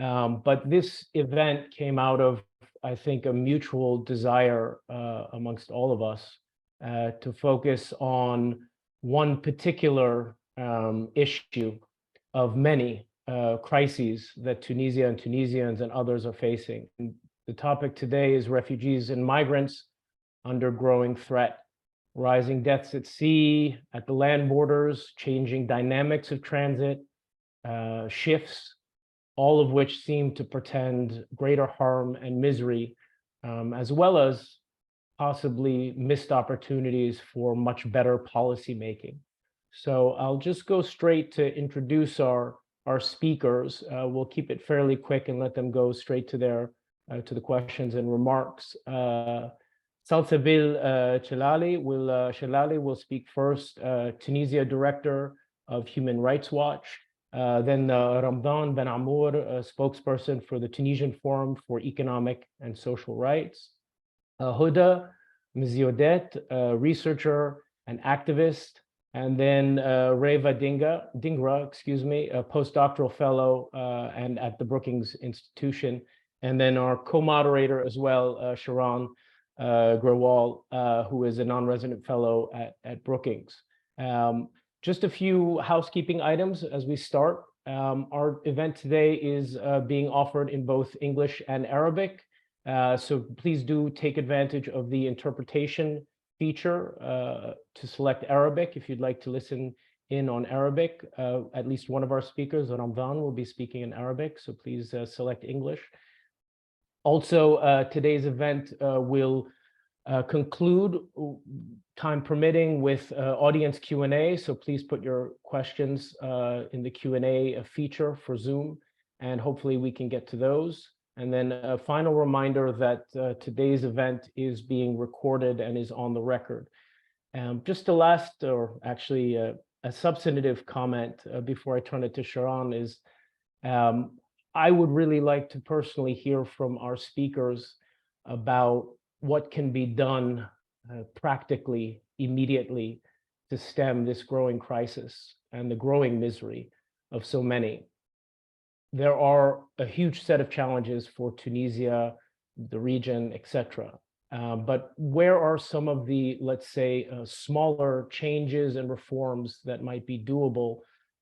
But this event came out of, I think, a mutual desire amongst all of us to focus on one particular issue of many crises that Tunisia and Tunisians and others are facing. And the topic today is refugees and migrants under growing threat, rising deaths at sea, at the land borders, changing dynamics of transit, shifts, all of which seem to portend greater harm and misery, as well as possibly missed opportunities for much better policy making. So I'll just go straight to introduce our speakers. We'll keep it fairly quick and let them go straight to the questions and remarks. Salsabil Shelali will speak first, Tunisia Director of Human Rights Watch. Then Ramadan Ben Amour, spokesperson for the Tunisian Forum for Economic and Social Rights. Huda Mziodet, researcher and activist. And then Reva Dingra, a postdoctoral fellow and at the Brookings Institution. And then our co-moderator as well, Sharon Grewal, who is a non-resident fellow at Brookings. Just a few housekeeping items as we start. Our event today is being offered in both English and Arabic. So please do take advantage of the interpretation feature to select Arabic if you'd like to listen in on Arabic. At least one of our speakers, Ramadan, will be speaking in Arabic, so please select English. Also, today's event will conclude, time permitting, with audience Q&A. So please put your questions in the Q&A feature for Zoom, and hopefully we can get to those. And then a final reminder that today's event is being recorded and is on the record. Just a last, or actually a substantive comment before I turn it to Sharon is, I would really like to personally hear from our speakers about what can be done practically, immediately, to stem this growing crisis and the growing misery of so many. There are a huge set of challenges for Tunisia, the region, etc. But where are some of the, let's say, smaller changes and reforms that might be doable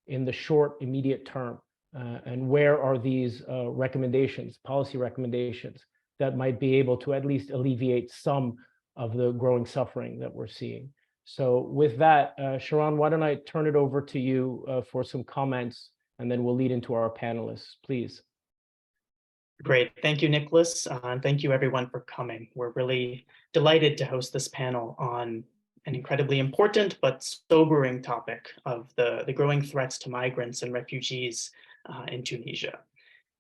in the short, immediate term? And where are these recommendations, policy recommendations, that might be able to at least alleviate some of the growing suffering that we're seeing? So with that, Sharon, why don't I turn it over to you for some comments, and then we'll lead into our panelists, please. Great. Thank you, Nicholas. And thank you, everyone, for coming. We're really delighted to host this panel on an incredibly important but sobering topic of the growing threats to migrants and refugees in Tunisia.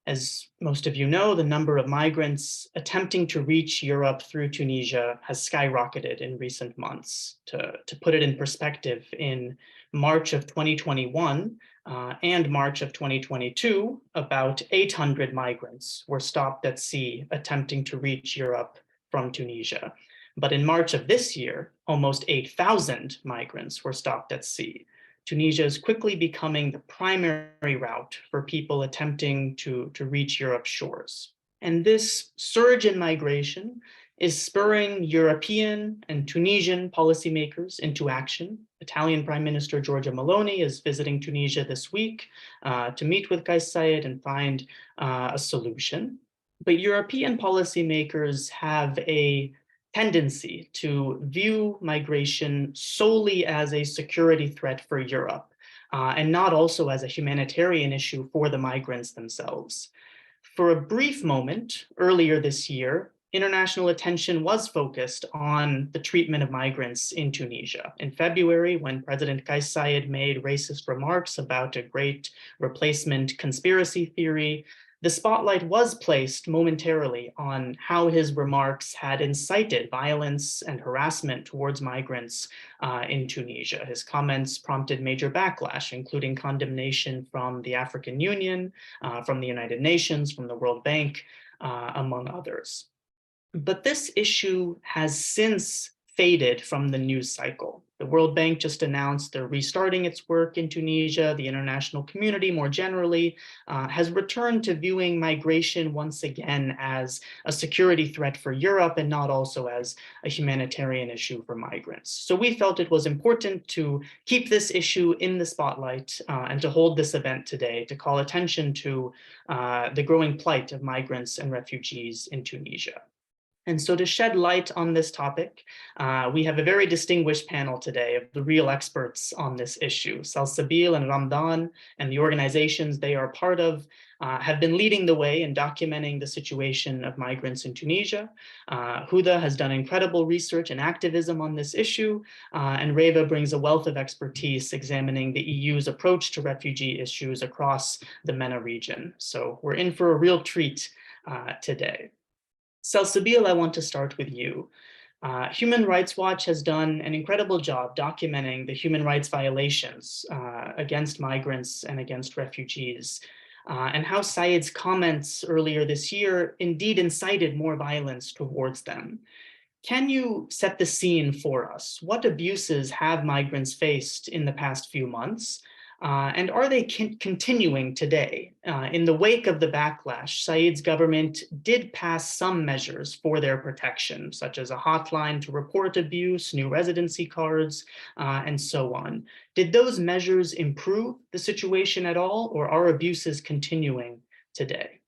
As most of you know, the number of migrants attempting to reach Europe through Tunisia has skyrocketed in recent months. To put it in perspective, in March of 2021 and March of 2022, about 800 migrants were stopped at sea attempting to reach Europe from Tunisia. But in March of this year, almost 8,000 migrants were stopped at sea. Tunisia is quickly becoming the primary route for people attempting to reach Europe's shores. And this surge in migration is spurring European and Tunisian policymakers into action. Italian Prime Minister Giorgia Meloni is visiting Tunisia this week to meet with Kais Saied and find a solution. But European policymakers have a tendency to view migration solely as a security threat for Europe, and not also as a humanitarian issue for the migrants themselves. For a brief moment earlier this year, international attention was focused on the treatment of migrants in Tunisia. In February, when President Kais Saied made racist remarks about a great replacement conspiracy theory, the spotlight was placed momentarily on how his remarks had incited violence and harassment towards migrants in Tunisia. His comments prompted major backlash, including condemnation from the African Union, from the United Nations, from the World Bank, among others. But this issue has since faded from the news cycle. The World Bank just announced they're restarting its work in Tunisia. The international community more generally has returned to viewing migration once again as a security threat for Europe and not also as a humanitarian issue for migrants. So we felt it was important to keep this issue in the spotlight and to hold this event today to call attention to the growing plight of migrants and refugees in Tunisia. And so to shed light on this topic, we have a very distinguished panel today of the real experts on this issue. Salsabil and Ramdan and the organizations they are part of have been leading the way in documenting the situation of migrants in Tunisia. Huda has done incredible research and activism on this issue, and Reva brings a wealth of expertise examining the EU's approach to refugee issues across the MENA region. So we're in for a real treat today. Salsabil, I want to start with you. Human Rights Watch has done an incredible job documenting the human rights violations against migrants and against refugees, and how Said's comments earlier this year indeed incited more violence towards them. Can you set the scene for us? What abuses have migrants faced in the past few months? And are they continuing today? In the wake of the backlash, Said's government did pass some measures for their protection, such as a hotline to report abuse, new residency cards, and so on. Did those measures improve the situation at all, or are abuses continuing today?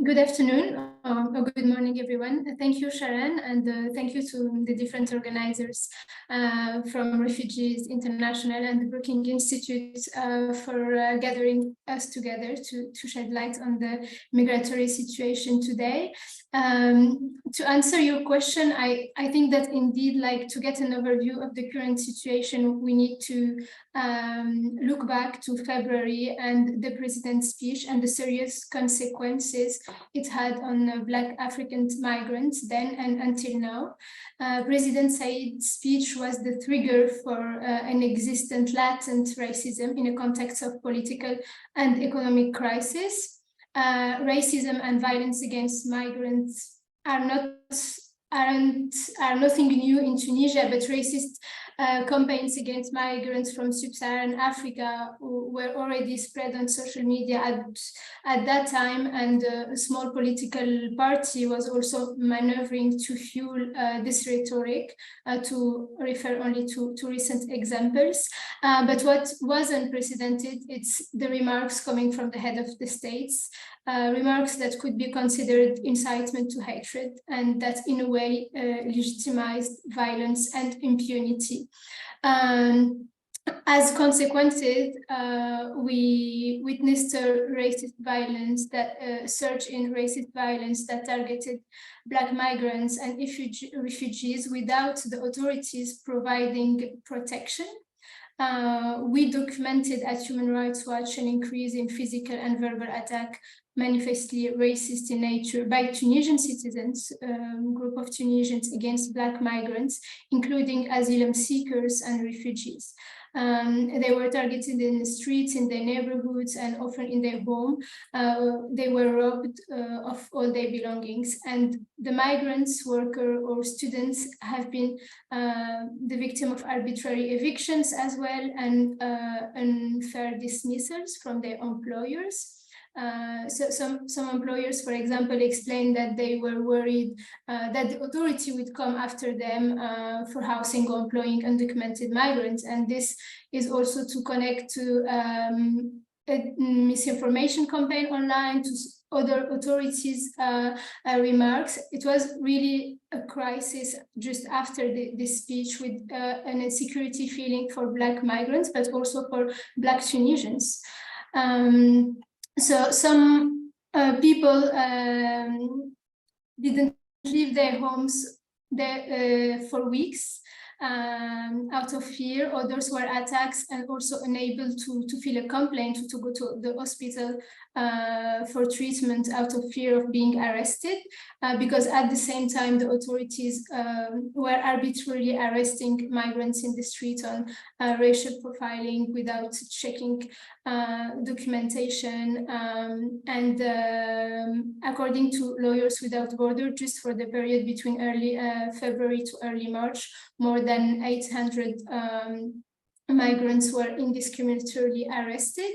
Good afternoon or good morning, everyone. Thank you, Sharon, and thank you to the different organizers from Refugees International and the Brookings Institute for gathering us together to shed light on the migratory situation today. To answer your question, I think that indeed, like, to get an overview of the current situation, we need to look back to February and the president's speech and the serious consequences it had on Black African migrants then and until now. President Said's speech was the trigger for an existent latent racism in a context of political and economic crisis. Racism and violence against migrants are nothing new in Tunisia, but racist campaigns against migrants from sub-Saharan Africa were already spread on social media at that time, and a small political party was also maneuvering to fuel this rhetoric, to refer only to recent examples. But what was unprecedented, it's the remarks coming from the head of the states, remarks that could be considered incitement to hatred and that in a way legitimized violence and impunity. As consequences, we witnessed a racist violence, surge in racist violence that targeted Black migrants and refugees without the authorities providing protection. We documented at Human Rights Watch an increase in physical and verbal attack manifestly racist in nature by Tunisian citizens, group of Tunisians against Black migrants, including asylum seekers and refugees. They were targeted in the streets, in their neighborhoods, and often in their home. They were robbed of all their belongings. And the migrants, workers, or students have been the victim of arbitrary evictions as well, and unfair dismissals from their employers. So some employers, for example, explained that they were worried that the authority would come after them for housing or employing undocumented migrants. And this is also to connect to a misinformation campaign online, to other authorities' remarks. It was really a crisis just after this speech, with an insecurity feeling for Black migrants, but also for Black Tunisians. So some people didn't leave their homes for weeks. out of fear. Others were attacked and also unable to file a complaint, to go to the hospital for treatment out of fear of being arrested, because at the same time the authorities were arbitrarily arresting migrants in the street on racial profiling without checking documentation, and according to Lawyers Without Borders, just for the period between early February to early March, more than 800 migrants were indiscriminately arrested,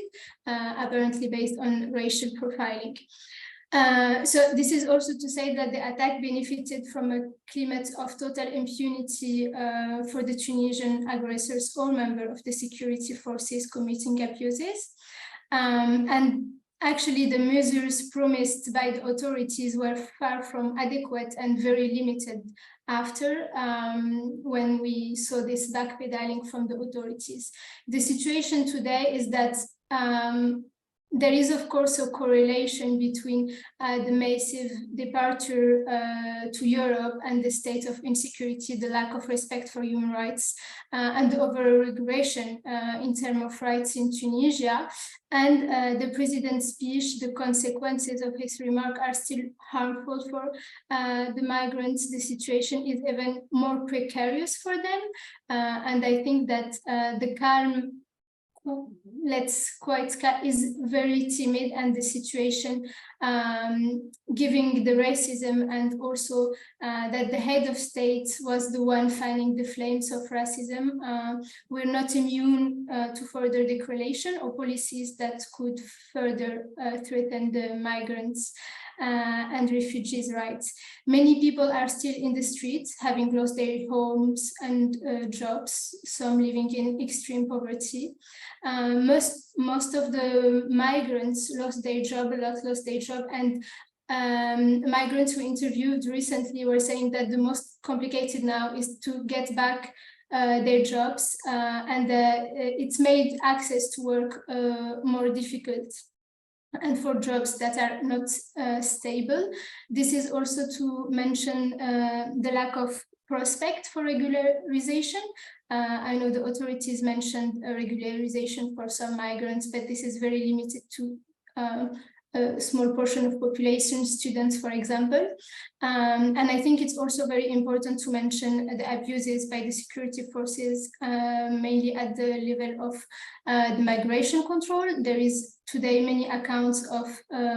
apparently based on racial profiling. So this is also to say that the attack benefited from a climate of total impunity for the Tunisian aggressors or members of the security forces committing abuses. And actually, the measures promised by the authorities were far from adequate and very limited after when we saw this backpedaling from the authorities. The situation today is that there is, of course, a correlation between the massive departure to Europe and the state of insecurity, the lack of respect for human rights, and the overall regression in terms of rights in Tunisia. And the president's speech, the consequences of his remark are still harmful for the migrants. The situation is even more precarious for them. And I think that the calm, is very timid, and the situation, giving the racism, and also that the head of state was the one fanning the flames of racism. We're not immune to further degradation or policies that could further threaten the migrants and refugees' rights. Many people are still in the streets, having lost their homes and jobs, some living in extreme poverty. Most of the migrants lost their job, and migrants who interviewed recently were saying that the most complicated now is to get back their jobs, and it's made access to work more difficult, and for jobs that are not stable. This is also to mention the lack of prospect for regularization. I know the authorities mentioned regularization for some migrants, but this is very limited to a small portion of population, students, for example. And I think it's also very important to mention the abuses by the security forces, mainly at the level of the migration control. There is today many accounts of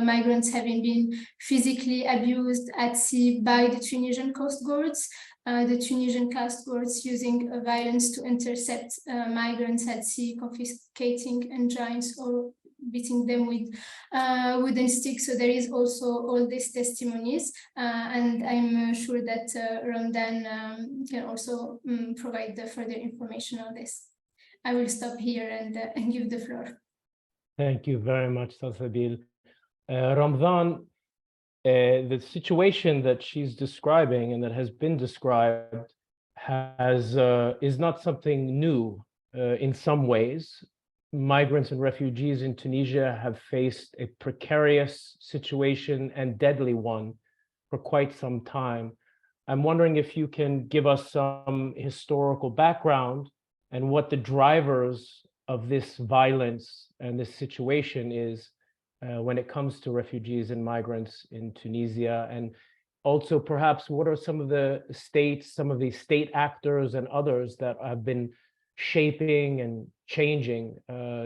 migrants having been physically abused at sea by the Tunisian coast guards. The Tunisian coast guards using violence to intercept migrants at sea, confiscating engines or beating them with wooden sticks. So there is also all these testimonies, and I'm sure that Ramdan can also provide the further information on this. I will stop here and give the floor. Thank you very much, Salsabil. Ramdan, the situation that she's describing and that has been described is not something new in some ways. Migrants and refugees in Tunisia have faced a precarious situation and deadly one for quite some time. I'm wondering if you can give us some historical background and what the drivers of this violence and this situation is when it comes to refugees and migrants in Tunisia, and also perhaps what are some of the state actors and others that have been shaping and changing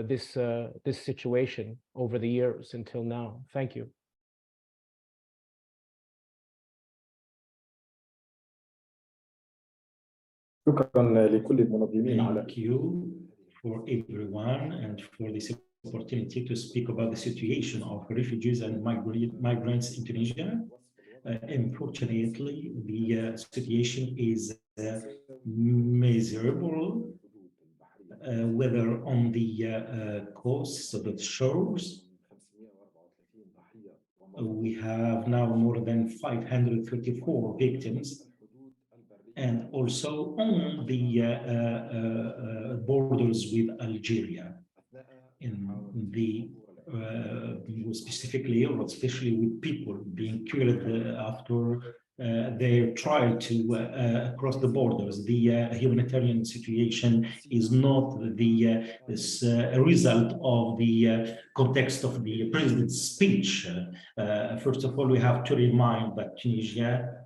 this situation over the years until now. Thank you. Thank you for everyone and for this opportunity to speak about the situation of refugees and migrants in Tunisia. Unfortunately, the situation is miserable, whether on the coasts of the shores. We have now more than 534 victims, and also on the borders with Algeria, in the specifically or especially with people being killed after they try to cross the borders. The humanitarian situation is not the result of the context of the president's speech. First of all, we have to remind that Tunisia,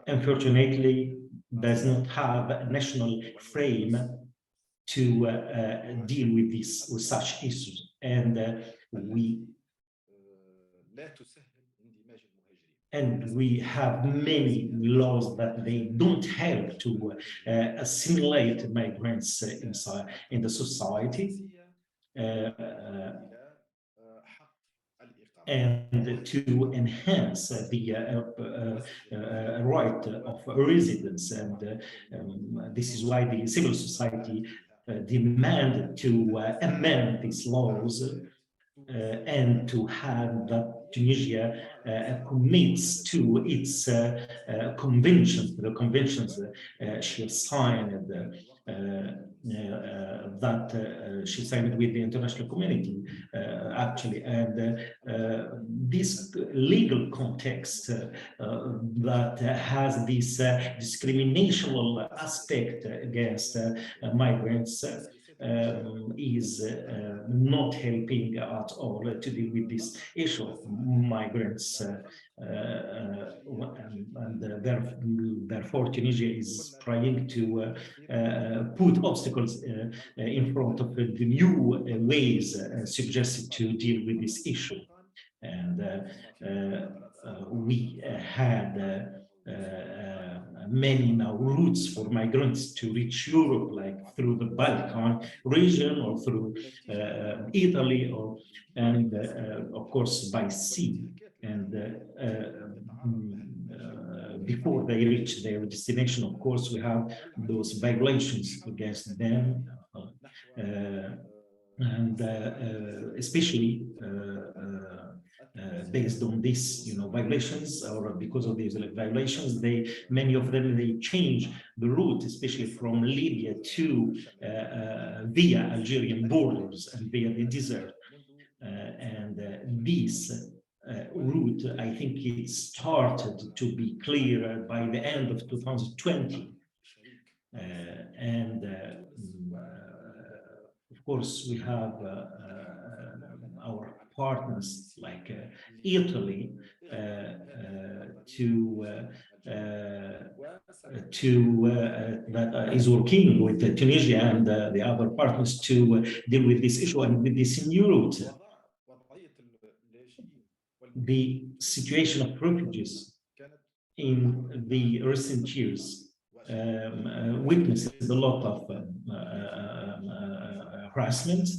unfortunately, does not have a national frame to deal with such issues, and we have many laws that they don't help to assimilate migrants in the society. And to enhance the right of residence. And this is why the civil society demanded to amend these laws and to have that Tunisia commits to its conventions, the conventions she has signed, that she signed with the international community, actually. And this legal context that has this discriminational aspect against migrants is not helping at all to deal with this issue of migrants, and therefore Tunisia is trying to put obstacles in front of the new ways suggested to deal with this issue. And we had many now routes for migrants to reach Europe, like through the Balkan region or through Italy, and of course by sea. And before they reach their destination, of course, we have those violations against them, and especially based on this, violations, or because of these violations, many of them they change the route, especially from Libya to via Algerian borders and via the desert. And this route, I think it started to be clear by the end of 2020. And of course, we have our partners like Italy that is working with Tunisia and the other partners to deal with this issue and with this new route. The situation of refugees in the recent years witnessed a lot of harassment,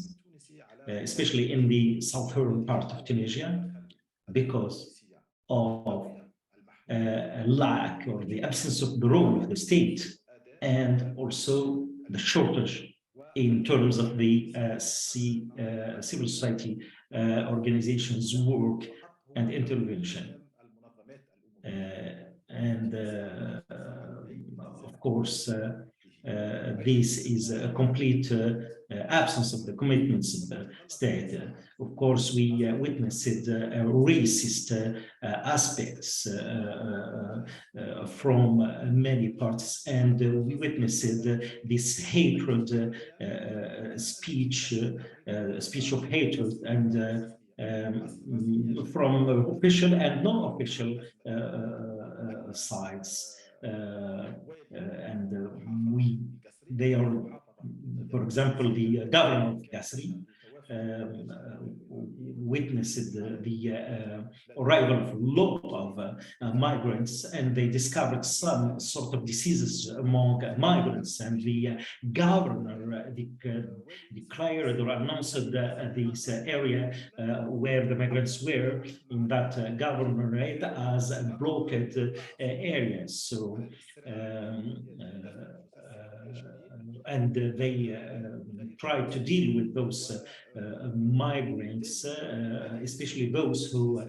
especially in the southern part of Tunisia, because of a lack or the absence of the role of the state, and also the shortage in terms of the civil society organizations' work and intervention. And of course, this is a complete absence of the commitments of the state. Of course, we witnessed racist aspects from many parts, and we witnessed this hatred, speech of hatred, and from official and non-official sides. And they are, for example, the governor of Kasri witnessed the arrival of a lot of migrants, and they discovered some sort of diseases among migrants, and the governor declared or announced this area where the migrants were in that governorate as blocked areas. So and they tried to deal with those migrants, especially those who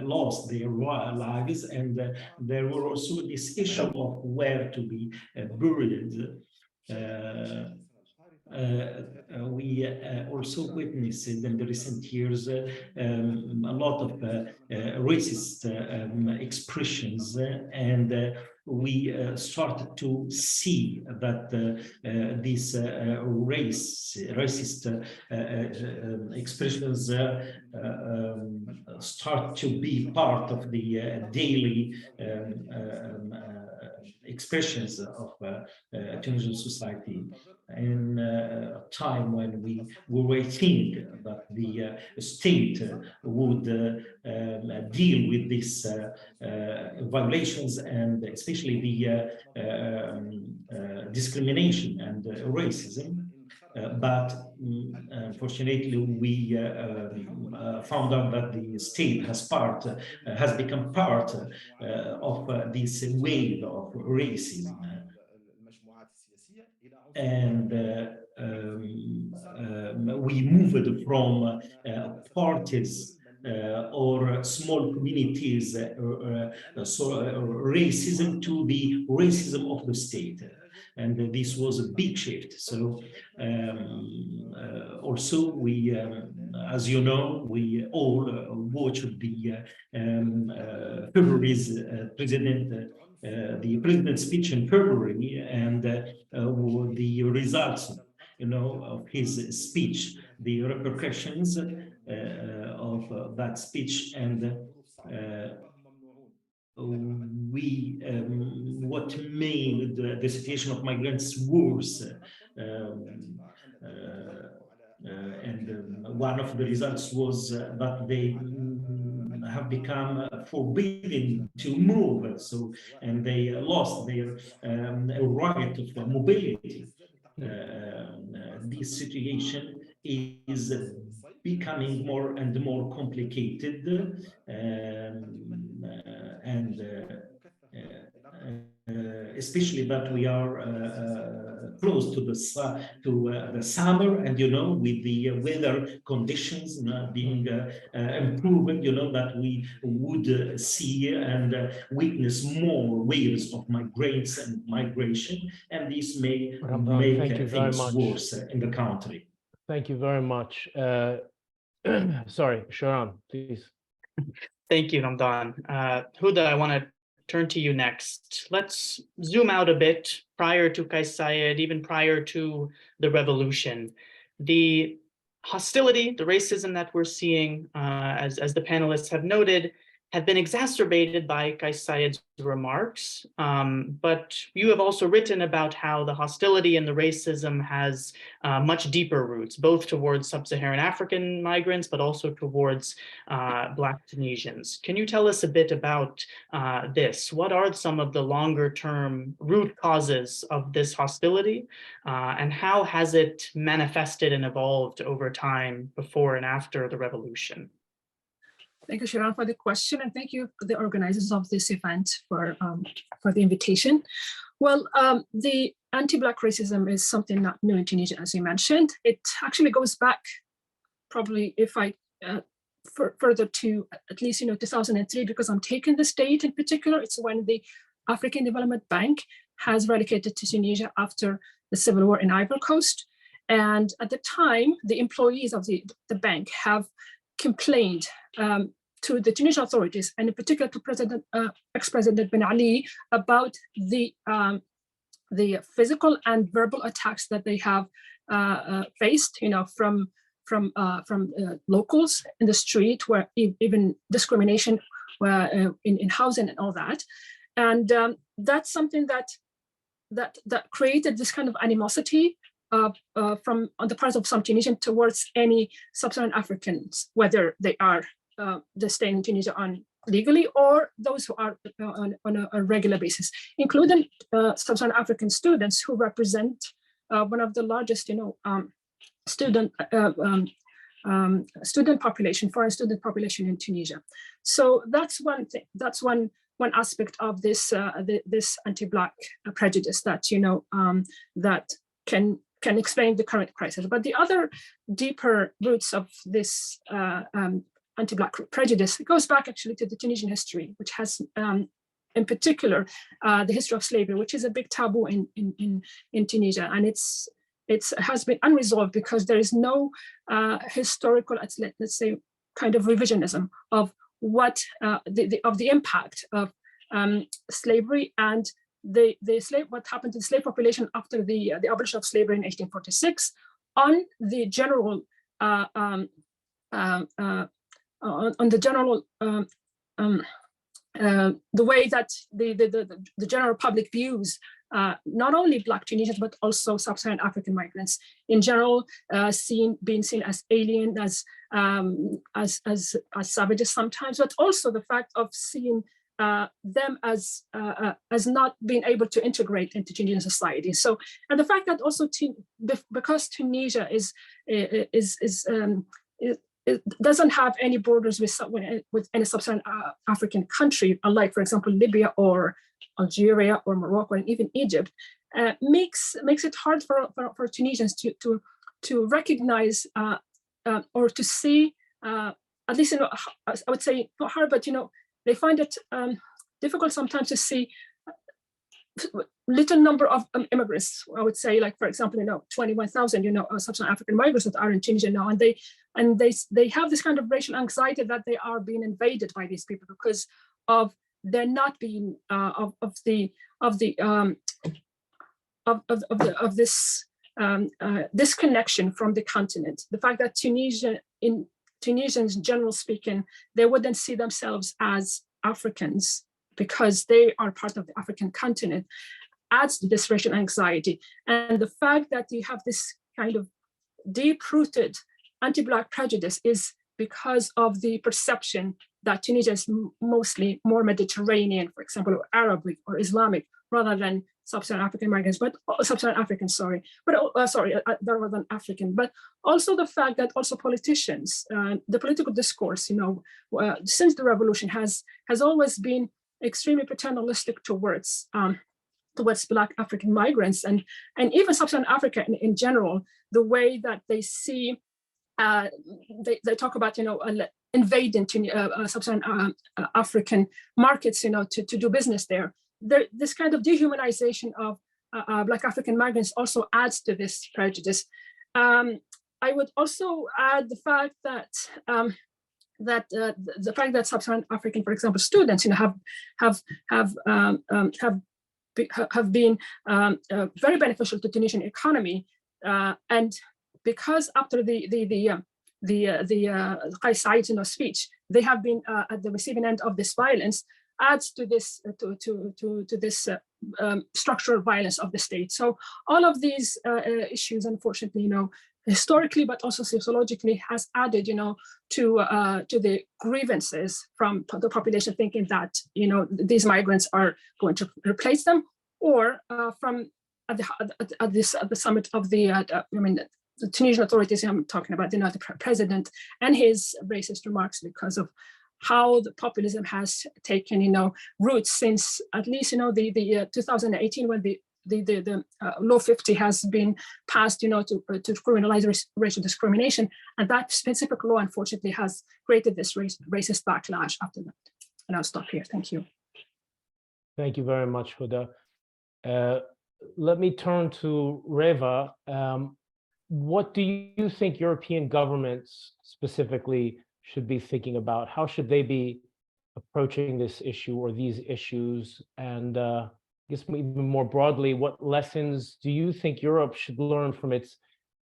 lost their lives, and there were also this issue of where to be buried. we also witnessed in the recent years a lot of racist expressions, and we started to see that these racist expressions start to be part of the daily expressions of Tunisian society. In a time when we were waiting that the state would deal with these violations, and especially the discrimination and racism. But unfortunately, we found out that the state has become part of this wave of racism. And we moved from parties or small communities racism to the racism of the state. And this was a big shift. So also we, as you know, we all watched the February's the president's speech in February, and the results, of his speech, the repercussions of that speech, and what made the situation of migrants worse. And one of the results was that they have become forbidden to move, and they lost their right of mobility. This situation is becoming more and more complicated, and especially that we are close to the summer, and with the weather conditions being improved, that we would see and witness more waves of migrants and migration, and this may make things worse in the country. Thank you very much. Sorry, Sharon, please. Thank you, Ramdan. Huda, I want to turn to you next. Let's zoom out a bit prior to Kais Saied, even prior to the revolution. The hostility, the racism that we're seeing, as the panelists have noted, have been exacerbated by Kais Saied's remarks. But you have also written about how the hostility and the racism has much deeper roots, both towards sub-Saharan African migrants, but also towards Black Tunisians. Can you tell us a bit about this? What are some of the longer term root causes of this hostility? And how has it manifested and evolved over time before and after the revolution? Thank you, Sharon, for the question, and thank you to the organizers of this event for the invitation. Well, the anti-Black racism is something not new in Tunisia, as you mentioned. It actually goes back, probably, if I further to at least 2003, because I'm taking the state in particular. It's when the African Development Bank has relocated to Tunisia after the civil war in Ivory Coast, and at the time, the employees of the bank have complained to the Tunisian authorities, and in particular to ex-President Ben Ali, about the physical and verbal attacks that they have faced, from locals in the street, where even discrimination in housing and all that, and that's something that created this kind of animosity on the part of some Tunisians towards any sub-Saharan Africans, whether they are staying in Tunisia legally or those who are on a regular basis, including sub-Saharan African students who represent one of the largest, student population, foreign student population in Tunisia. So that's one thing. That's one aspect of this this anti-Black prejudice that that can explain the current crisis. But the other deeper roots of this anti-Black prejudice goes back actually to the Tunisian history, which has, in particular, the history of slavery, which is a big taboo in Tunisia, and it's it has been unresolved because there is no historical, let's say, kind of revisionism of what the impact of slavery and what happened to the slave population after the abolition of slavery in 1846 on the general on the general the way that the general public views not only Black Tunisians but also sub-Saharan African migrants in general, being seen as alien, as savages sometimes, but also the fact of seeing them as not being able to integrate into Tunisian society. So, and the fact that also because Tunisia it doesn't have any borders with any sub-Saharan African country, unlike, for example, Libya or Algeria or Morocco and even Egypt, makes it hard for Tunisians to recognize or to see, at least, I would say not hard, but they find it difficult sometimes to see little number of immigrants. I would say, like, for example, 21,000 sub-Saharan African migrants that are in Tunisia now, and they have this kind of racial anxiety that they are being invaded by these people because of there not being of this disconnection from the continent. The fact that Tunisians, generally speaking, they wouldn't see themselves as Africans because they are part of the African continent adds to this racial anxiety. And the fact that you have this kind of deep-rooted anti-Black prejudice is because of the perception that Tunisia is mostly more Mediterranean, for example, or Arabic or Islamic, rather than sub-Saharan African migrants, but sub-Saharan African, rather than African. But also the fact that also politicians, the political discourse, since the revolution has always been extremely paternalistic towards Black African migrants and even sub-Saharan Africa in general. The way that they see, they talk about invading sub-Saharan African markets, to do business there. This kind of dehumanization of Black African migrants also adds to this prejudice. I would also add the fact that sub-Saharan African, for example, students, have been very beneficial to Tunisian economy, and because after the Qais Said speech, they have been at the receiving end of this violence, adds to this structural violence of the state. So all of these issues, unfortunately, historically, but also sociologically, has added, to the grievances from the population, thinking that these migrants are going to replace them, or from at the summit of the Tunisian authorities. I'm talking about the president and his racist remarks because of how the populism has taken roots since at least the 2018, when the law 50 has been passed to criminalize racial discrimination, and that specific law unfortunately has created this racist backlash after that. And I'll stop here. Thank you. Thank you very much, Huda. Let me turn to Reva. What do you think European governments specifically should be thinking about? How should they be approaching this issue or these issues? And I guess even more broadly, what lessons do you think Europe should learn from its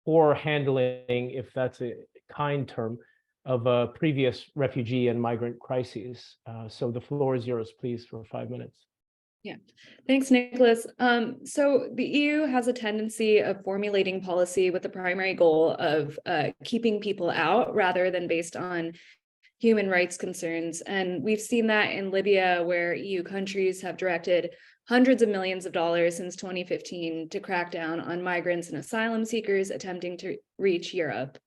poor handling, if that's a kind term, of previous refugee and migrant crises? So the floor is yours, please, for 5 minutes. Yeah, thanks, Nicholas. So the EU has a tendency of formulating policy with the primary goal of keeping people out rather than based on human rights concerns. And we've seen that in Libya, where EU countries have directed hundreds of millions of dollars since 2015 to crack down on migrants and asylum seekers attempting to reach Europe.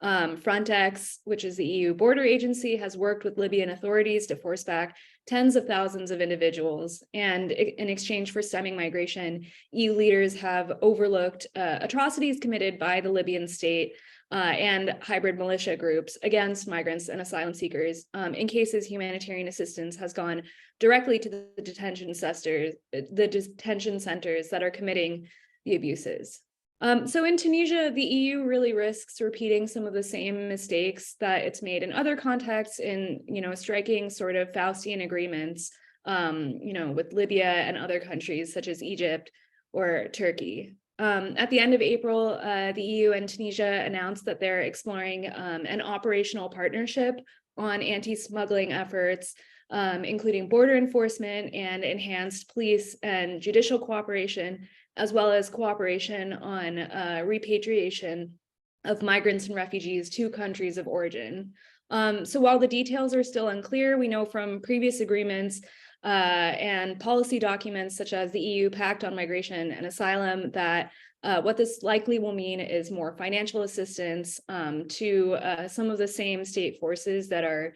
Frontex, which is the EU border agency, has worked with Libyan authorities to force back tens of thousands of individuals. And in exchange for stemming migration, EU leaders have overlooked atrocities committed by the Libyan state and hybrid militia groups against migrants and asylum seekers in cases humanitarian assistance has gone directly to the detention centers that are committing the abuses. So in Tunisia, the EU really risks repeating some of the same mistakes that it's made in other contexts in, striking sort of Faustian agreements, with Libya and other countries such as Egypt or Turkey. At the end of April, the EU and Tunisia announced that they're exploring an operational partnership on anti-smuggling efforts, including border enforcement and enhanced police and judicial cooperation, as well as cooperation on repatriation of migrants and refugees to countries of origin. So while the details are still unclear, we know from previous agreements and policy documents such as the EU Pact on Migration and Asylum that what this likely will mean is more financial assistance to some of the same state forces that are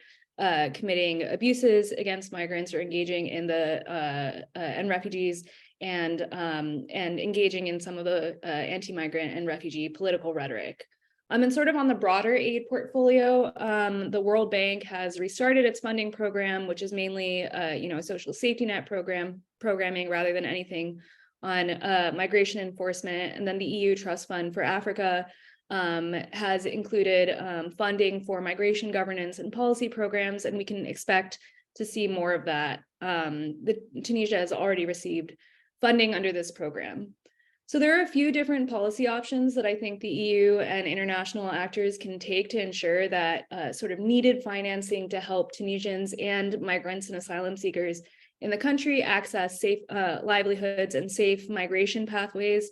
committing abuses against migrants or engaging in the and refugees and engaging in some of the anti-migrant and refugee political rhetoric. And sort of on the broader aid portfolio, the World Bank has restarted its funding program, which is mainly, a social safety net programming rather than anything on migration enforcement. And then the EU Trust Fund for Africa has included funding for migration governance and policy programs, and we can expect to see more of that. Tunisia has already received funding under this program. So there are a few different policy options that I think the EU and international actors can take to ensure that sort of needed financing to help Tunisians and migrants and asylum seekers in the country access safe livelihoods and safe migration pathways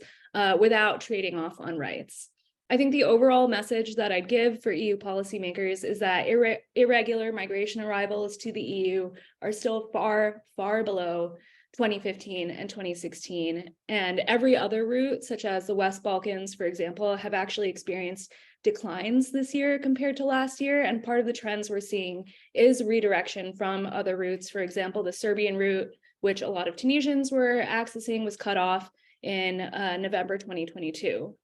without trading off on rights. I think the overall message that I'd give for EU policymakers is that irregular migration arrivals to the EU are still far, far below 2015 and 2016. And every other route, such as the West Balkans, for example, have actually experienced declines this year compared to last year. And part of the trends we're seeing is redirection from other routes. For example, the Serbian route, which a lot of Tunisians were accessing, was cut off in November 2022.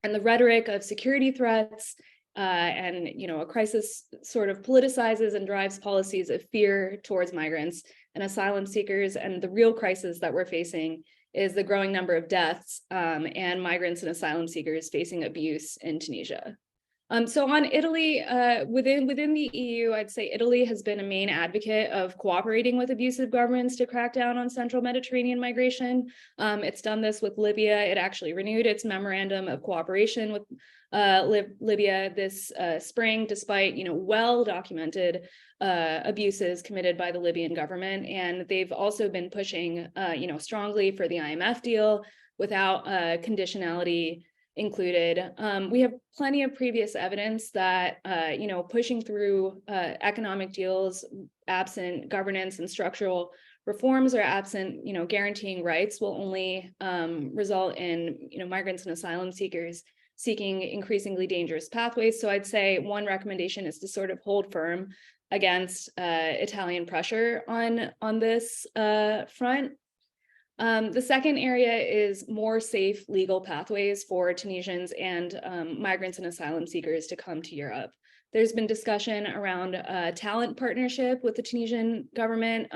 And the rhetoric of security threats and a crisis sort of politicizes and drives policies of fear towards migrants and asylum seekers. And the real crisis that we're facing is the growing number of deaths and migrants and asylum seekers facing abuse in Tunisia. So on Italy, within the EU, I'd say Italy has been a main advocate of cooperating with abusive governments to crack down on central Mediterranean migration. It's done this with Libya. It actually renewed its memorandum of cooperation with Libya this spring, despite well-documented abuses committed by the Libyan government. And they've also been pushing strongly for the IMF deal without conditionality included. We have plenty of previous evidence that pushing through economic deals absent governance and structural reforms or absent guaranteeing rights will only result in migrants and asylum seekers seeking increasingly dangerous pathways. So I'd say one recommendation is to sort of hold firm against Italian pressure on this front. The second area is more safe legal pathways for Tunisians and migrants and asylum seekers to come to Europe. There's been discussion around a talent partnership with the Tunisian government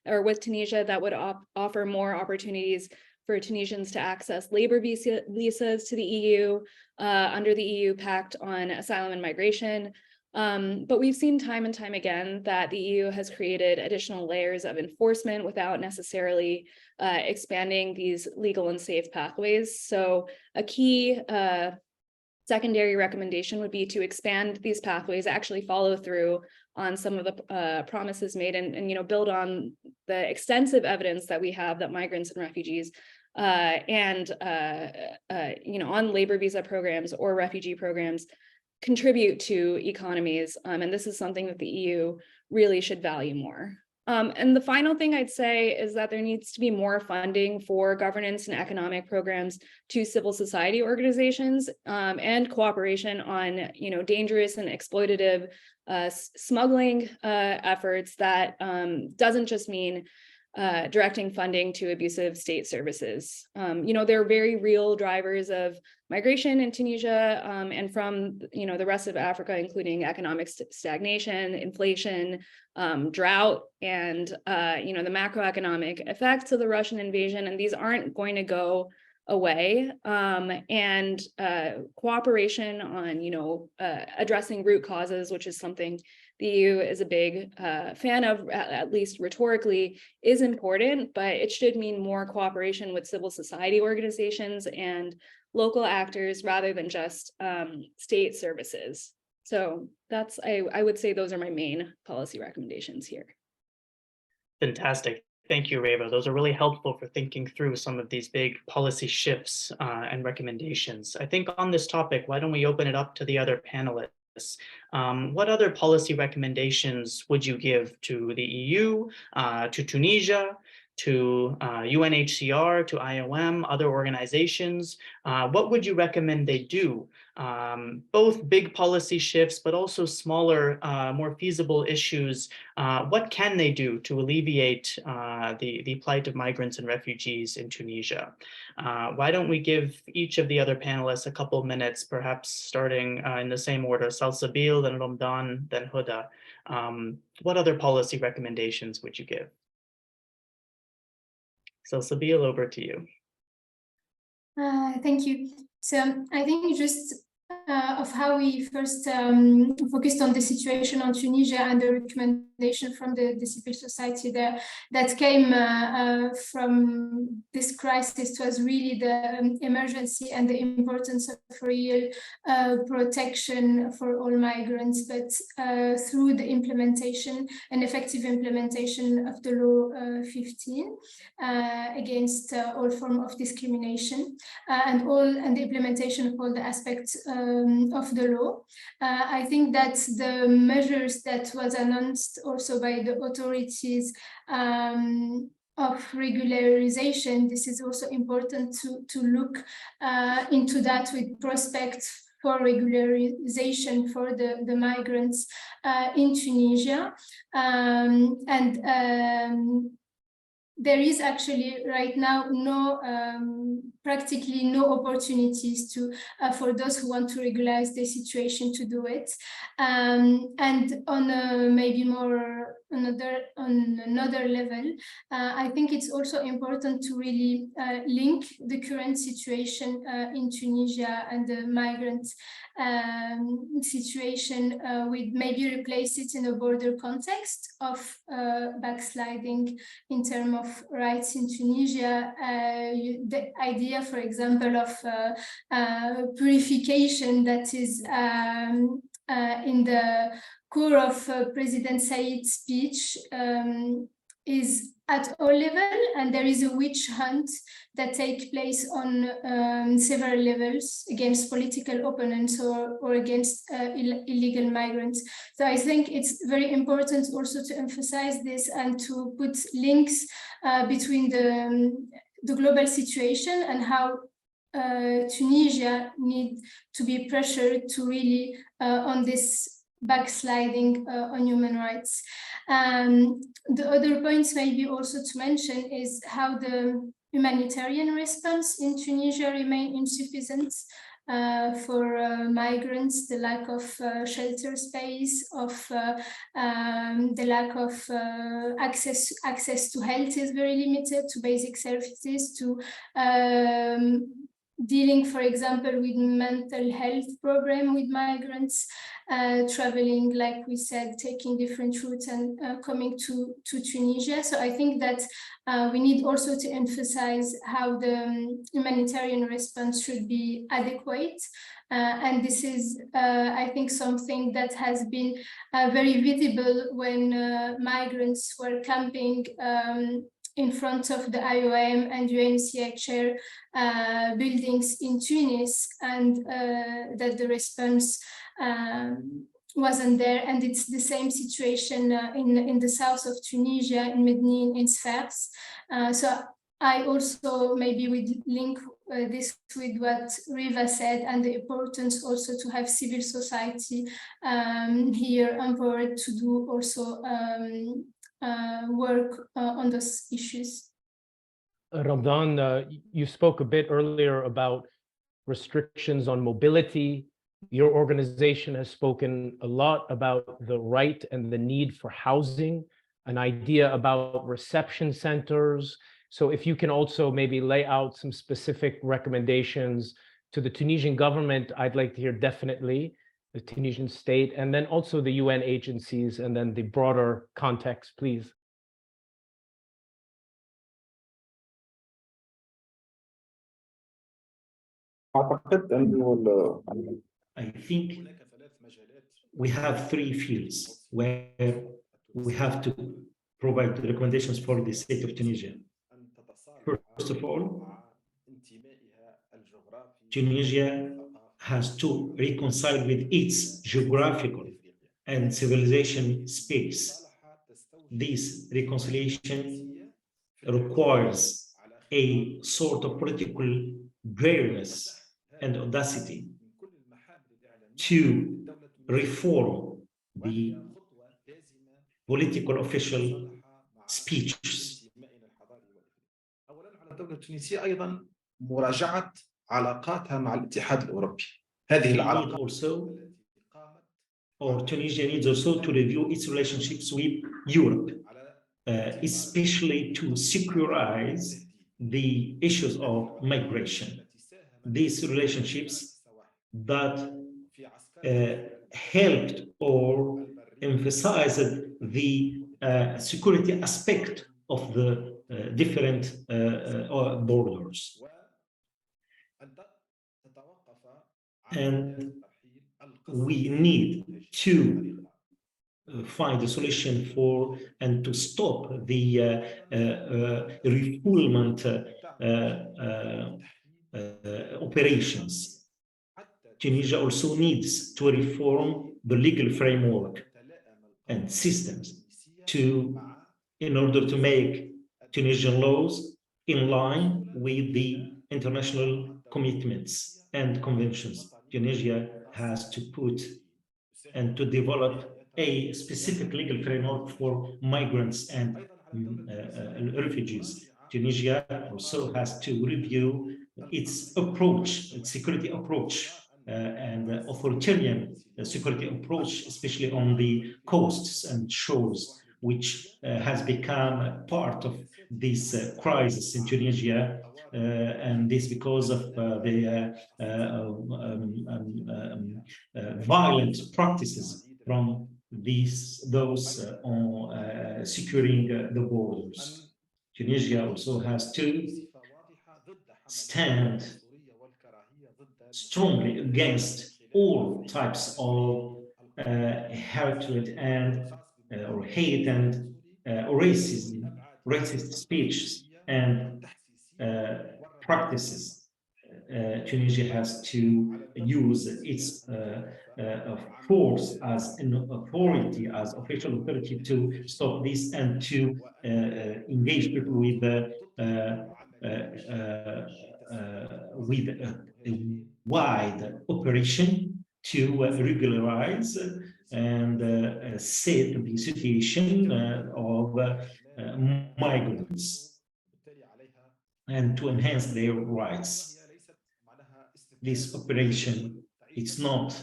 or with Tunisia that would offer more opportunities for Tunisians to access labor visas to the EU under the EU Pact on Asylum and Migration. But we've seen time and time again that the EU has created additional layers of enforcement without necessarily expanding these legal and safe pathways. So a key secondary recommendation would be to expand these pathways, actually follow through on some of the promises made and build on the extensive evidence that we have that migrants and refugees on labor visa programs or refugee programs contribute to economies. And this is something that the EU really should value more. And the final thing I'd say is that there needs to be more funding for governance and economic programs to civil society organizations and cooperation on, dangerous and exploitative smuggling efforts that doesn't just mean directing funding to abusive state services. There are very real drivers of migration in Tunisia and from the rest of Africa, including economic stagnation, inflation, drought, and the macroeconomic effects of the Russian invasion. And these aren't going to go away, and cooperation on, addressing root causes, which is something the EU is a big fan of, at least rhetorically, is important, but it should mean more cooperation with civil society organizations and local actors rather than just state services. So that's, I would say those are my main policy recommendations here. Fantastic. Thank you, Reva. Those are really helpful for thinking through some of these big policy shifts and recommendations. I think on this topic, why don't we open it up to the other panelists? What other policy recommendations would you give to the EU, to Tunisia, to UNHCR, to IOM, other organizations? What would you recommend they do? Both big policy shifts, but also smaller, more feasible issues. What can they do to alleviate the plight of migrants and refugees in Tunisia? Why don't we give each of the other panelists a couple of minutes, perhaps starting in the same order, Salsabil, then Ramdan, then Huda. What other policy recommendations would you give? Salsabil, over to you. Thank you. So I think just of how we first focused on the situation on Tunisia and the recommendation from the civil society there that came from this crisis was really the emergency and the importance of real protection for all migrants, but through the implementation and effective implementation of the law 15 against all form of discrimination and the implementation of all the aspects of the law. I think that the measures that was announced also by the authorities of regularization, this is also important to look into that with prospects for regularization for the migrants in Tunisia. There is actually right now practically no opportunities to for those who want to regularize their situation to do it. And on a maybe more on another level, I think it's also important to really link the current situation in Tunisia and the migrant situation with maybe replace it in a broader context of backsliding in terms of rights in Tunisia. The idea, for example, of purification that is in the core of President Said's speech is at all levels, and there is a witch hunt that takes place on several levels against political opponents or against illegal migrants. So I think it's very important also to emphasize this and to put links between the global situation and how Tunisia needs to be pressured to really on this backsliding on human rights. The other points maybe also to mention is how the humanitarian response in Tunisia remain insufficient for migrants, the lack of shelter space, of the lack of access to health is very limited, to basic services, to dealing, for example, with mental health problem with migrants, traveling, like we said, taking different routes and coming to Tunisia. So I think that we need also to emphasize how the humanitarian response should be adequate. And this is, I think, something that has been very visible when migrants were camping in front of the IOM and UNHCR buildings in Tunis, and that the response wasn't there. And it's the same situation in the south of Tunisia, in Medellin, in Sfax. So I also maybe would link this with what Riva said, and the importance also to have civil society here empowered to do also work on those issues. Ramdan, you spoke a bit earlier about restrictions on mobility. Your organization has spoken a lot about the right and the need for housing, an idea about reception centers. So if you can also maybe lay out some specific recommendations to the Tunisian government, I'd like to hear definitely the Tunisian state, and then also the UN agencies, and then the broader context, please. أعتقد أنه I think we have three fields where we have to provide the recommendations for the state of Tunisia. First of all, Tunisia has to reconcile with its geographical and civilization space. This reconciliation requires a sort of political braveness and audacity to reform the political official speeches. الدولة التونسية أيضا مراجعة علاقاتها مع الاتحاد الأوروبي. هذه العلاقات also, or Tunisia needs also to review its relationships with Europe, especially to securize the issues of migration. These relationships that helped or emphasized the security aspect of the different borders. And we need to find a solution for and to stop the refoulement operations. Tunisia also needs to reform the legal framework and systems in order to make Tunisian laws in line with the international commitments and conventions. Tunisia has to put and to develop a specific legal framework for migrants and refugees. Tunisia also has to review its approach, its security approach, and authoritarian security approach, especially on the coasts and shores, which has become part of this crisis in Tunisia, and this because of the violent practices from those on securing the borders. Tunisia also has to stand strongly against all types of hatred and or hate and racist speech and practices. Tunisia has to use its force as an authority, as official authority, to stop this and to engage people with a wide operation to regularize and set the situation of migrants and to enhance their rights. This operation, it's not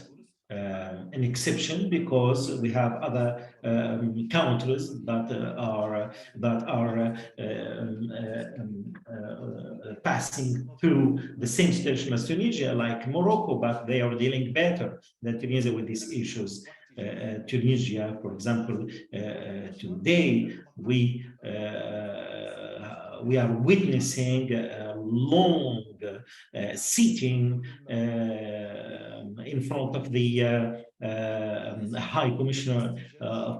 an exception because we have other countries that are passing through the same situation as Tunisia, like Morocco, but they are dealing better than Tunisia with these issues. Tunisia, for example, today we are witnessing a long sitting in front of the High Commissioner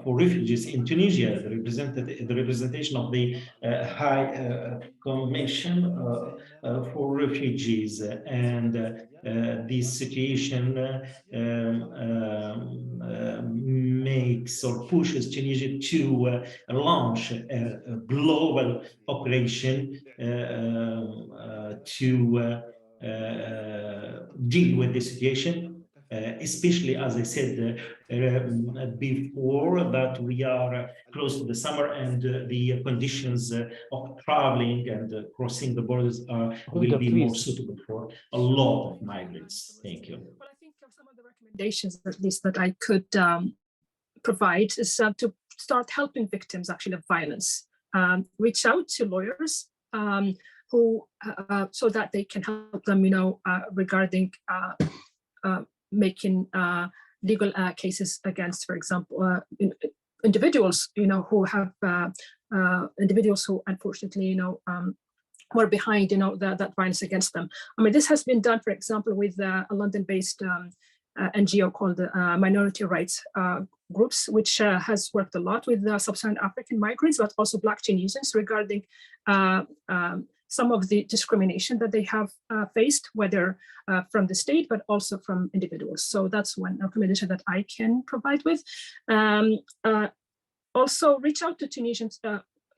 for Refugees in Tunisia, the representation of the High Commission for Refugees, and this situation makes or pushes Tunisia to launch a global operation to deal with the situation, especially, as I said before, that we are close to the summer and the conditions of traveling and crossing the borders will be more suitable for a lot of migrants. Thank you. Well, I think some of the recommendations, at least, that I could provide is to start helping victims actually of violence. Reach out to lawyers who so that they can help them, regarding making legal cases against, for example, individuals, who have individuals who unfortunately, were behind, that violence against them. I mean, this has been done, for example, with a London-based NGO called Minority Rights Groups, which has worked a lot with sub-Saharan African migrants, but also Black Tunisians regarding some of the discrimination that they have faced, whether from the state, but also from individuals. So that's one recommendation that I can provide with. Also reach out to Tunisian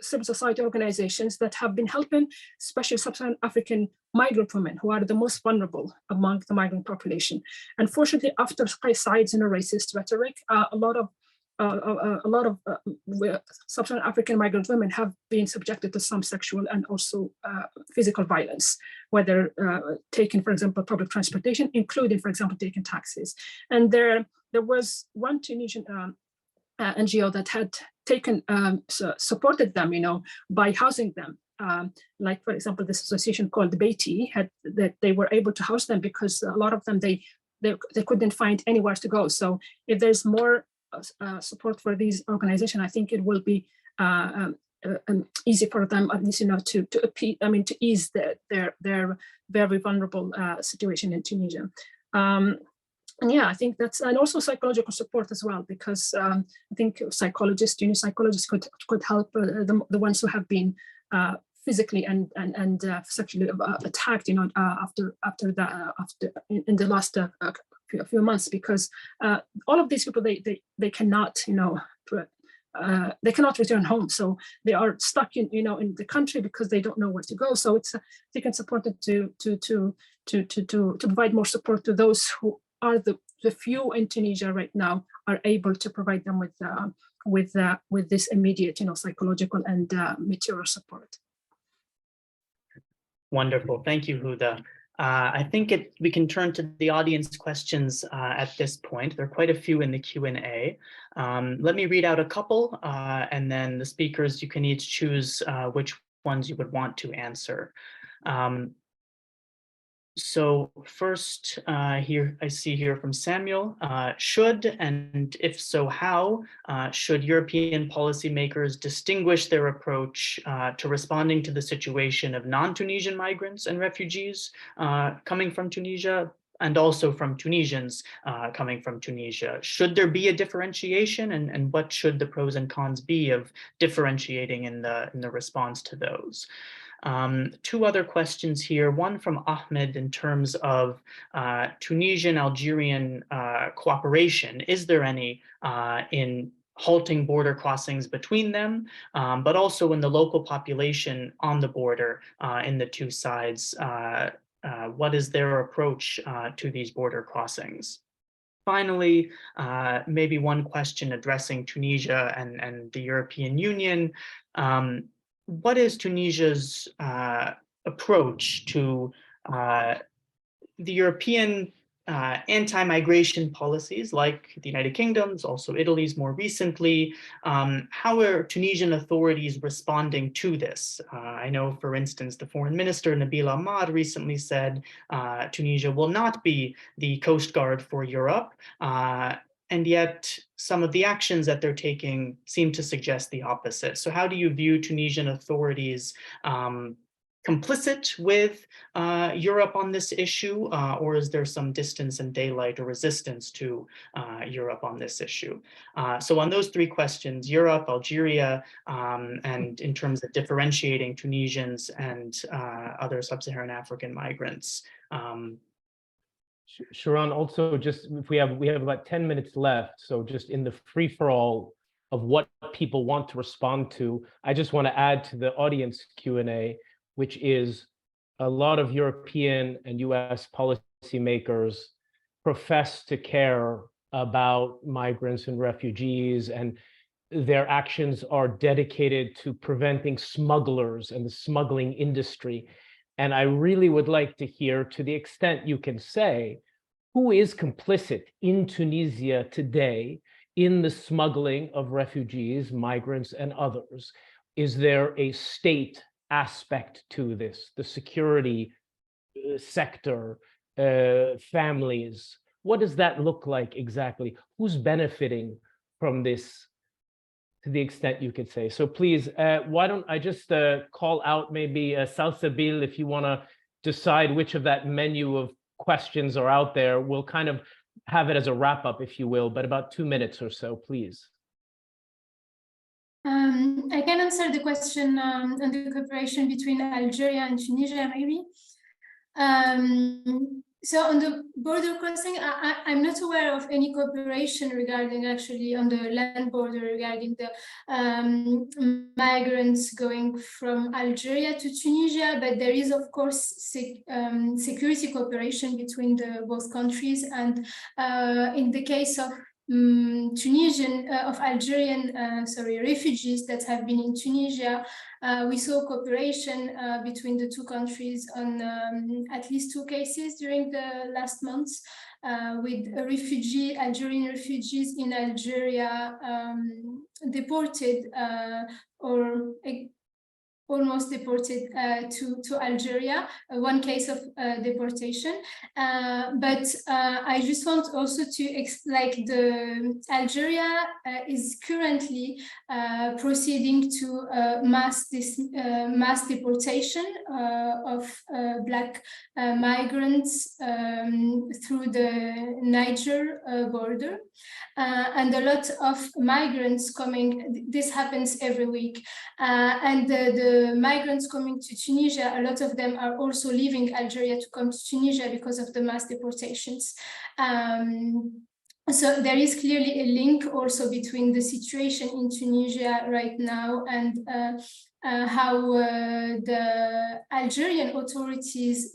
civil society organizations that have been helping, especially sub-Saharan African migrant women, who are the most vulnerable among the migrant population. Unfortunately, after sides in a racist rhetoric, a lot of sub-Saharan African migrant women have been subjected to some sexual and also physical violence, whether taking, for example, public transportation, including, for example, taking taxis. And there was one Tunisian NGO that had taken supported them, by housing them. Like, for example, this association called Beatty that they were able to house them because a lot of them they couldn't find anywhere to go. So if there's more support for these organizations, I think it will be easy for them, at least, to ease their very vulnerable situation in Tunisia. And yeah, I think that's, and also psychological support as well, because I think psychologists, junior psychologists could help the ones who have been physically and sexually attacked, after in the last few months, because all of these people they cannot, they cannot return home, so they are stuck in the country because they don't know where to go. So it's I think it's important to provide more support to those who are the few in Tunisia right now are able to provide them with this immediate, psychological and material support. Wonderful, thank you, Huda. I think we can turn to the audience questions at this point. There are quite a few in the Q&A. Let me read out a couple, and then the speakers, you can each choose which ones you would want to answer. So first, here I see here from Samuel, should, and if so, how, should European policymakers distinguish their approach to responding to the situation of non-Tunisian migrants and refugees coming from Tunisia, and also from Tunisians coming from Tunisia? Should there be a differentiation, and what should the pros and cons be of differentiating in the response to those? Two other questions here, one from Ahmed in terms of Tunisian-Algerian cooperation. Is there any in halting border crossings between them, but also in the local population on the border in the two sides? What is their approach to these border crossings? Finally, maybe one question addressing Tunisia and the European Union. What is Tunisia's approach to the European anti-migration policies, like the United Kingdom's, also Italy's more recently? How are Tunisian authorities responding to this? I know, for instance, the foreign minister, Nabil Ahmad, recently said Tunisia will not be the Coast Guard for Europe. And yet some of the actions that they're taking seem to suggest the opposite. So how do you view Tunisian authorities complicit with Europe on this issue, or is there some distance and daylight or resistance to Europe on this issue? So on those three questions, Europe, Algeria, and in terms of differentiating Tunisians and other sub-Saharan African migrants. Sharon, also, just if we have about 10 minutes left, so just in the free-for-all of what people want to respond to, I just want to add to the audience Q&A, which is a lot of European and US policymakers profess to care about migrants and refugees, and their actions are dedicated to preventing smugglers and the smuggling industry. And I really would like to hear, to the extent you can say, who is complicit in Tunisia today in the smuggling of refugees, migrants, and others? Is there a state aspect to this, the security sector, families. What does that look like exactly? Who's benefiting from this, to the extent you could say? So please, why don't I just call out maybe Salsabil, if you want to decide which of that menu of questions are out there. We'll kind of have it as a wrap up, if you will, but about 2 minutes or so, please. I can answer the question on the cooperation between Algeria and Tunisia, maybe. So on the border crossing, I'm not aware of any cooperation regarding actually on the land border regarding the migrants going from Algeria to Tunisia, but there is of course security cooperation between the both countries. And in the case of Algerian refugees that have been in Tunisia, we saw cooperation between the two countries on at least 2 cases during the last months, with Algerian refugees in Algeria deported or almost deported to Algeria, 1 case of deportation. But I just want also to the Algeria is currently proceeding to mass deportation of Black migrants through the Niger border. And a lot of migrants coming, this happens every week. And the migrants coming to Tunisia, a lot of them are also leaving Algeria to come to Tunisia because of the mass deportations. So there is clearly a link also between the situation in Tunisia right now and how the Algerian authorities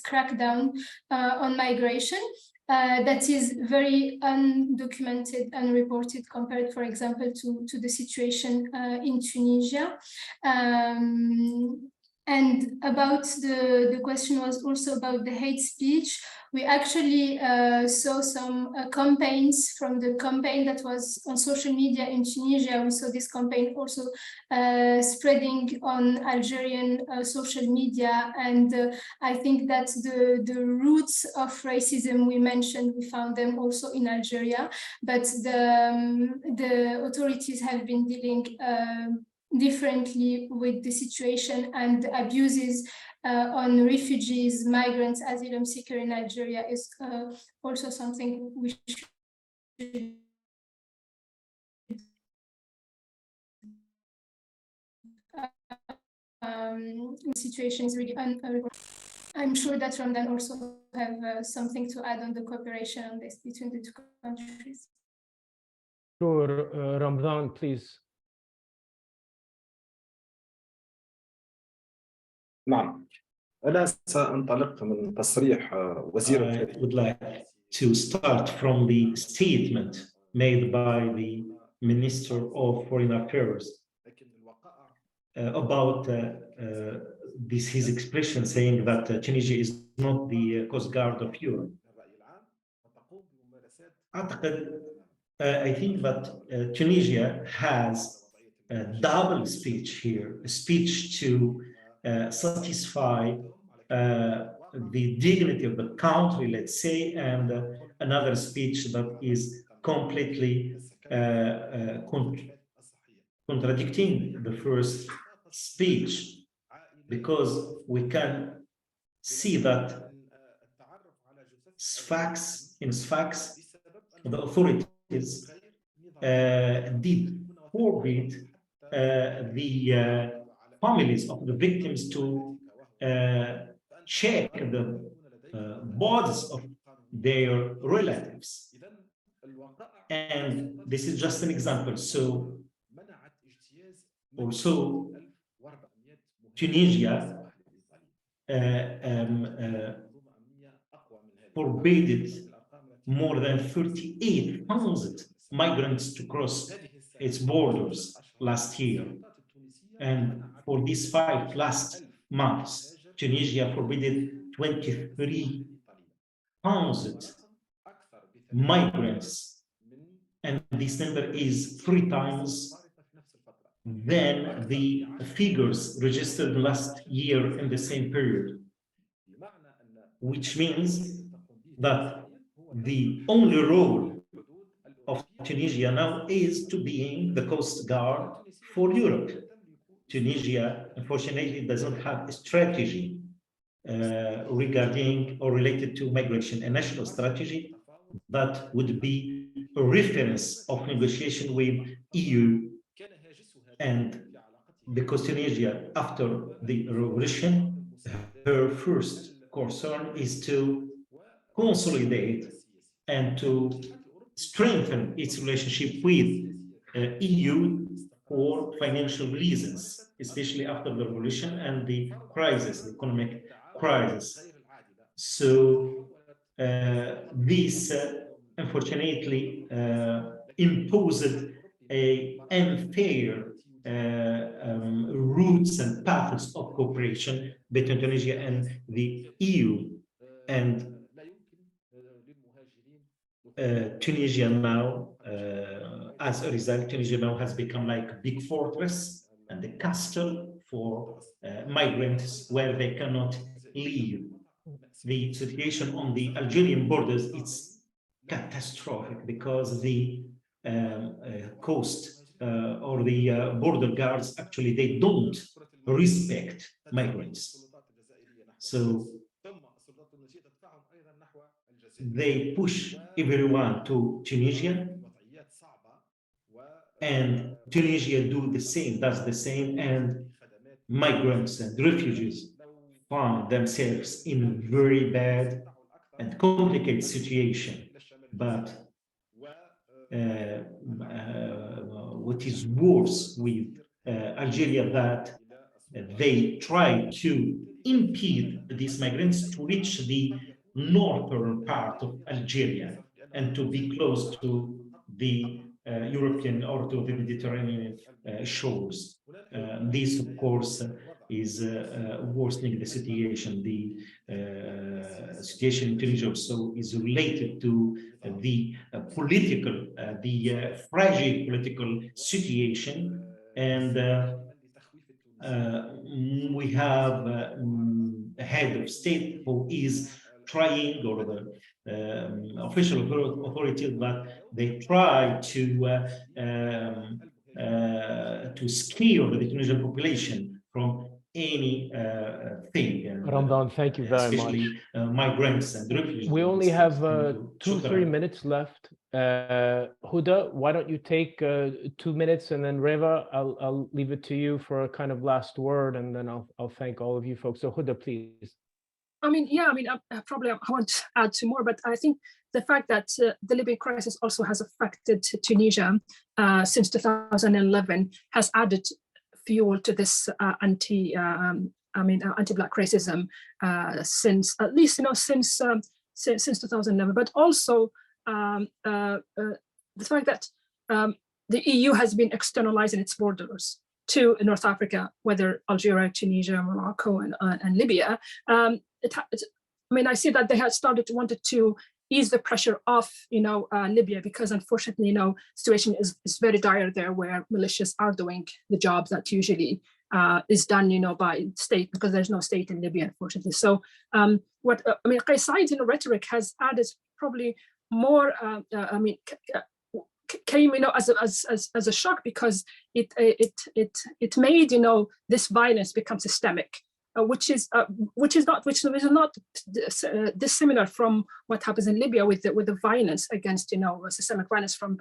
crack down on migration. That is very undocumented, unreported compared, for example, to the situation in Tunisia. And about the question was also about the hate speech. We actually saw some campaigns from the campaign that was on social media in Tunisia. We saw this campaign also spreading on Algerian social media. And I think that the roots of racism we mentioned, we found them also in Algeria. But the authorities have been dealing differently with the situation, and abuses on refugees, migrants, asylum seekers in Algeria is also something we should situation is really I'm sure that Ramadan also have something to add on the cooperation on this between the two countries. Sure, Ramadan, please. نعم أنا سأنطلق من تصريح وزير I would like to start from the statement made by the Minister of Foreign Affairs about his expression saying that Tunisia is not the Coast Guard of Europe. I think that Tunisia has a double speech here, a speech to satisfy the dignity of the country, let's say, and another speech that is completely contradicting the first speech, because we can see that in Sfax, the authorities did forbid the families of the victims to check the bodies of their relatives. And this is just an example. So also Tunisia forbade more than 38,000 migrants to cross its borders last year. And for these 5 last months, Tunisia forbade 23,000 migrants. And this number is 3 times than the figures registered last year in the same period, which means that the only role of Tunisia now is to being the coast guard for Europe. Tunisia, unfortunately, does not have a strategy regarding or related to migration, a national strategy that would be a reference of negotiation with EU. And because Tunisia, after the revolution, her first concern is to consolidate and to strengthen its relationship with EU for financial reasons, especially after the revolution and the crisis, the economic crisis. So this unfortunately imposed a unfair routes and paths of cooperation between Tunisia and the EU. And Tunisia now, as a result, Tunisia now has become like a big fortress and a castle for migrants where they cannot leave. The situation on the Algerian borders is catastrophic because the coast or the border guards, actually, they don't respect migrants. So they push everyone to Tunisia, and Tunisia does the same, and migrants and refugees find themselves in very bad and complicated situation. But what is worse with Algeria, that they try to impede these migrants to reach the northern part of Algeria and to be close to the European or to the Mediterranean shores. This, of course, is worsening the situation. The situation in Tunisia also is related to the political, the fragile political situation, and we have a head of state who is trying, or the official authority, that they try to scare the Tunisian population from any thing. Ramadan, thank you very much. Especially migrants and refugees. We only have 2-3 minutes left. Huda, why don't you take 2 minutes, and then Reva, I'll leave it to you for a kind of last word, and then I'll thank all of you folks. So Huda, please. I probably I won't add to more, but I think the fact that the Libyan crisis also has affected Tunisia since 2011 has added fuel to this anti-Black racism since at least since 2011. But also the fact that the EU has been externalizing its borders to North Africa, whether Algeria, Tunisia, Morocco, and Libya. I see that they had wanted to ease the pressure off, Libya, because unfortunately, situation is very dire there, where militias are doing the job that usually is done, by state, because there's no state in Libya, unfortunately. So Qais Said's rhetoric has added probably more. Came, as a shock, because it made this violence become systemic. Which is not dissimilar from what happens in Libya with the violence against systemic violence from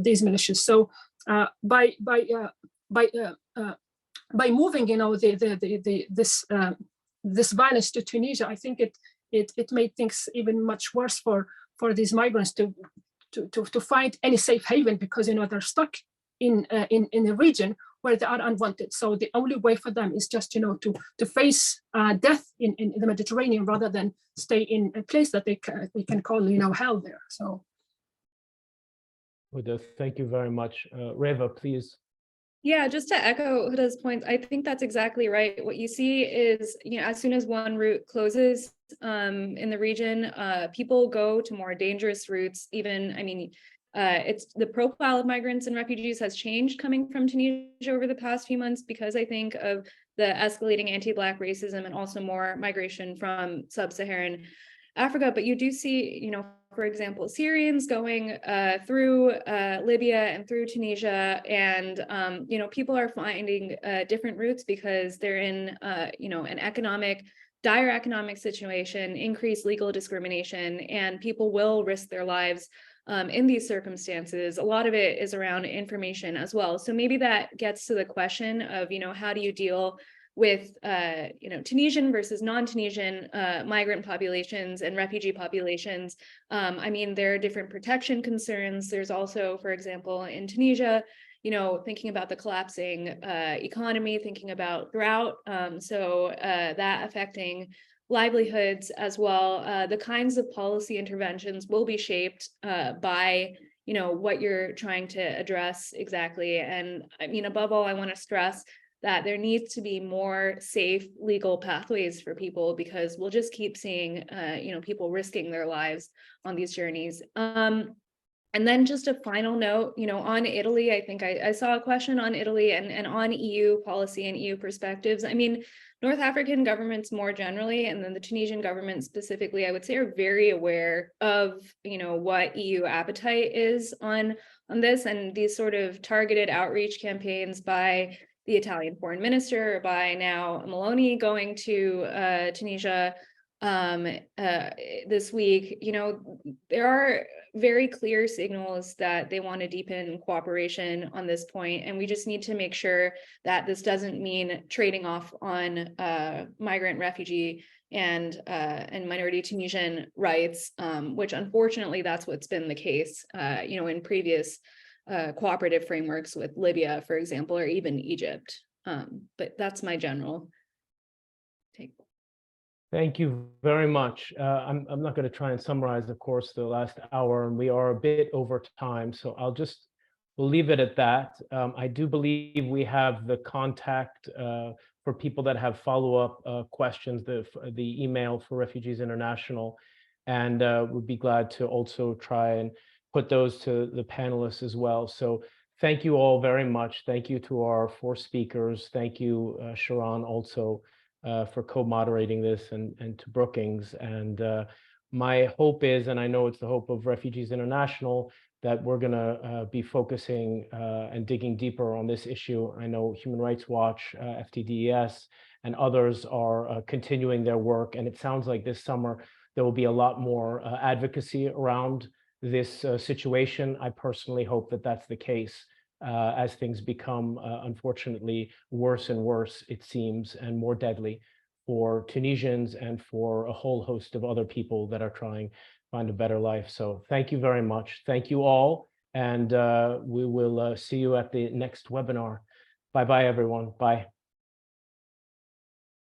these militias. So by moving this violence to Tunisia, I think it made things even much worse for these migrants to find any safe haven, because they're stuck in a region where they are unwanted. So the only way for them is just to face death in the Mediterranean, rather than stay in a place that they can call hell there. So Huda, thank you very much. Reva, please. Yeah, just to echo Huda's points, I think that's exactly right. What you see is, as soon as one route closes in the region, people go to more dangerous routes. Even, it's the profile of migrants and refugees has changed coming from Tunisia over the past few months because I think of the escalating anti-Black racism and also more migration from sub-Saharan Africa. But you do see, you know, for example, Syrians going through Libya and through Tunisia, and you know, people are finding different routes because they're in you know, an dire economic situation, increased legal discrimination, and people will risk their lives in these circumstances. A lot of it is around information as well. So maybe that gets to the question of, you know, how do you deal with, you know, Tunisian versus non-Tunisian migrant populations and refugee populations. I mean, there are different protection concerns. There's also, for example, in Tunisia, you know, thinking about the collapsing economy, thinking about drought. So that affecting livelihoods as well. The kinds of policy interventions will be shaped by, you know, what you're trying to address exactly. And I mean, above all, I want to stress that there needs to be more safe legal pathways for people, because we'll just keep seeing, you know, people risking their lives on these journeys. And then just a final note, you know, on Italy, I think I saw a question on Italy and on EU policy and EU perspectives. I mean, North African governments more generally, and then the Tunisian government specifically, I would say, are very aware of, you know, what EU appetite is on this, and these sort of targeted outreach campaigns by the Italian foreign minister, or by now Meloni going to Tunisia this week. You know, there are very clear signals that they want to deepen cooperation on this point, and we just need to make sure that this doesn't mean trading off on migrant, refugee, and minority Tunisian rights, which unfortunately that's what's been the case, you know, in previous cooperative frameworks with Libya, for example, or even Egypt. But that's my general take. Thank you very much. I'm not going to try and summarize, of course, the last hour, and we are a bit over time, so we'll leave it at that. I do believe we have the contact for people that have follow-up questions, the email for Refugees International, and would be glad to also try and put those to the panelists as well. So thank you all very much. Thank you to our 4 speakers. Thank you, Sharon, also for co-moderating this, and to Brookings. And my hope is, and I know it's the hope of Refugees International, that we're going to be focusing and digging deeper on this issue. I know Human Rights Watch, FTDES, and others are continuing their work. And it sounds like this summer there will be a lot more advocacy around this situation. I personally hope that that's the case as things become, unfortunately, worse and worse, it seems, and more deadly for Tunisians and for a whole host of other people that are trying to find a better life. So thank you very much. Thank you all. And we will see you at the next webinar. Bye-bye, everyone. Bye.